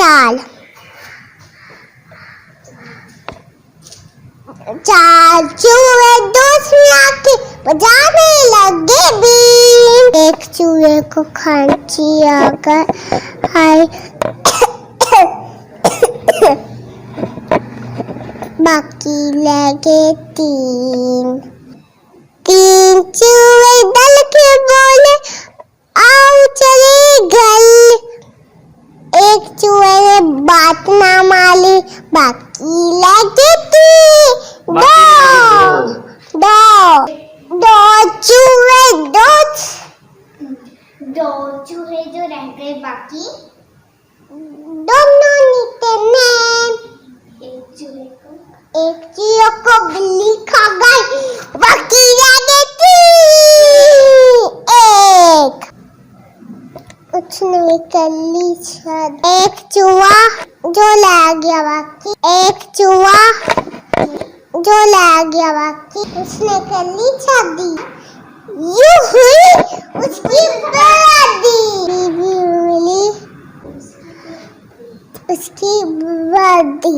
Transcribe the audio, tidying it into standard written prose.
चाल। चार चूहे दूसरे आके बजाने लगे बीन। एक चूहे को खांसी आ गई, हाय बाकी लगे तीन। तीन चूहे दल के बोले आओ चले घर। एक चूहे ने बात ना मानी, बाकी लगे तीन। दो चूहे जो रह गए बाकी, दोनों नीचे में। एक चूहे को बिल्ली खा गई, बाकी रह गई तीन। एक उसने कर ली शादी। एक चूहा जो ला गया बाकी, एक चूहा जो ला गया बाकी, उसने कर ली शादी। ये हुई उसकी बर्बादी। बीवी मिली उसकी बर्बादी।